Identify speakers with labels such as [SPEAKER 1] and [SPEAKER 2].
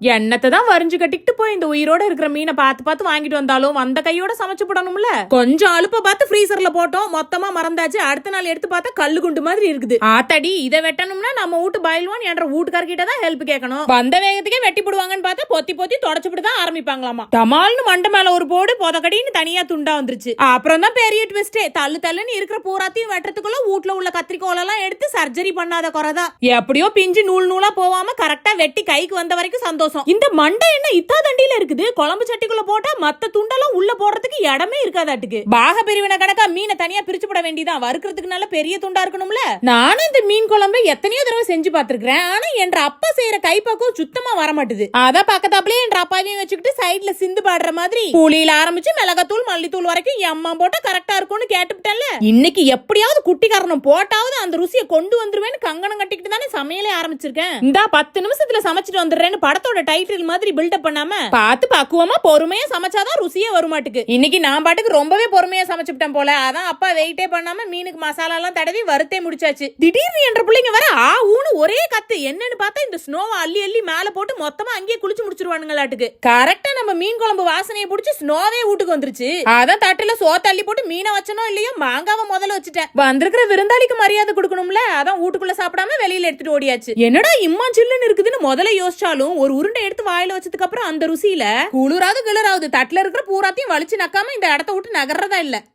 [SPEAKER 1] எண்ணத்தை தான் வரிஞ்சு கட்டிக்கிட்டு போய் இந்த உயிரோட இருக்கிற மீனை பார்த்து பார்த்து வாங்கிட்டு வந்தாலும் வந்த கையோட சமைச்சு போடணும்ல. கொஞ்சம் அலுப்ப பார்த்து ஃப்ரீசர்ல போட்டோம், மொத்தமா மறந்தாச்சு. அடுத்த நாள் எடுத்து பார்த்தா கல்லு குண்டு மாதிரி இருக்குது. ஆத்தடி, இதை வெட்டணும்னா நம்ம வீட்டு பயில்வான் என்ற வீட்டுக்காரர்கிட்ட தான் ஹெல்ப் கேட்கணும். வந்த வேகத்துக்கே வெட்டி போடுவாங்கன்னு பார்த்தா பொத்தி பொத்தி தொடச்சுட்டு தான் ஆரம்பிப்பாங்களாமா. டமால்னு மண்டை மேல ஒரு போடு, பொதக்கடின்னு தனியா துண்டா வந்துருச்சு. அப்புறம் தான் பெரிய ட்விஸ்டே, தள்ளு தள்ளுன்னு இருக்கிற பூராத்தையும் வெட்டுறதுக்குள்ள வீட்டுல உள்ள கத்திரிக்கோல் எல்லாம் எடுத்து சர்ஜரி பண்ணாத குறைதான். எப்படியோ பிஞ்சு நூல் நூலா போவாம கரெக்டா வெட்டி கைக்கு வந்த வரைக்கும் சந்தோஷம். இந்த மண்டை என்ன இத்தா தண்டியில இருக்குது? குழம்பு சட்டிக்குள்ள போட்டா மத்த துண்டெல்லாம் உள்ள போடுறதுக்கு இடமே இருக்காதாட்டுக்கு. பாக பிரிவின கணக்கா மீனை தனியா பிரிச்சு போட வேண்டியதான். வறுக்கிறதுக்கு நல்ல பெரிய துண்டா இருக்கணும்ல. நானும் இந்த மீன் குழம்பை எத்தனையோ தடவை செஞ்சு பாத்துருக்கேன். ஆனா என்ற அப்பா செய்யற கைப்பக்கம் சுத்தமா வர மாட்டுது. அதான் பக்கத்தாப்லயே என்ற அப்பாவையும் வச்சுக்கிட்டு சைட்ல சிந்து பாடுற மாதிரி புளியில ஆரம்பிச்சு மிளகாத்தூள் மல்லித்தூள் வரைக்கும் அம்மா போட்டா கரெக்டா இருக்கும்னு கேட்டுவிட்டேன்ல. இன்னைக்கு எப்படியாவது குட்டிக்காரனும் போட்டாவது அந்த ருசியை கொண்டு வந்துருவேன்னு கங்கணம் கட்டிக்கிட்டு தானே சமையலே ஆரம்பிச்சிருக்கேன். இந்த 10 நிமிஷத்துல சமைச்சிட்டு வந்துடுறேன்னு படத்தோட டைட்டில் மாதிரி பில்டப் பண்ணாம பார்த்து பக்குவமா பொறுமையா சமைச்சாதான் ருசியே வருமாட்டுக்கு. இன்னைக்கு நான் பாட்டுக்கு ரொம்பவே பொறுமையா சமைச்சுட்டேன் போல. அதான் அப்பா வெயிட்டே பண்ணாம மீனுக்கு மசாலா எல்லாம் தடவி வறுத்தே முடிச்சாச்சு. திடீர்னு என்ற பிள்ளைங்க வர ஆ ஊன்னு ஒரே கத்து. என்னன்னு பார்த்தா இந்த ஸ்னோவை அள்ளி அள்ளி மேல போட்டு மொத்தமா அங்கேயே குளிச்சு முடிச்சிருவானுங்களாட்டுக்கு. கரெக்டா நம்ம மீன் குழம்பு வாசனையை பிடிச்சி ஸ்னோவே வீட்டுக்கு வந்துருச்சு. அதான் தட்டுல சோத்த அள்ளி போட்டு மீனை வச்சனோ இல்லையோ மாங்காவை முதல்ல வச்சுட்டேன். வந்திருக்கிற விருந்தாளிக்கு மரியாதை கொடுக்கணும்ல. அதான் வீட்டுக்குள்ள சாப்பிடாம வெளியில எடுத்துட்டு ஓடியாச்சு. என்னடா இம்மா சில்லுன்னு இருக்குதுன்னு முதல்ல யோசிச்சாலும் ஒரு உருண்டை எடுத்து வாயில வச்சதுக்கு அப்புறம் அந்த ருசியில குளிராது கிளறாவது தட்டுல இருக்கிற பூராத்தையும் வலிச்சு நக்காம இந்த இடத்த விட்டு நகர்றதா இல்ல.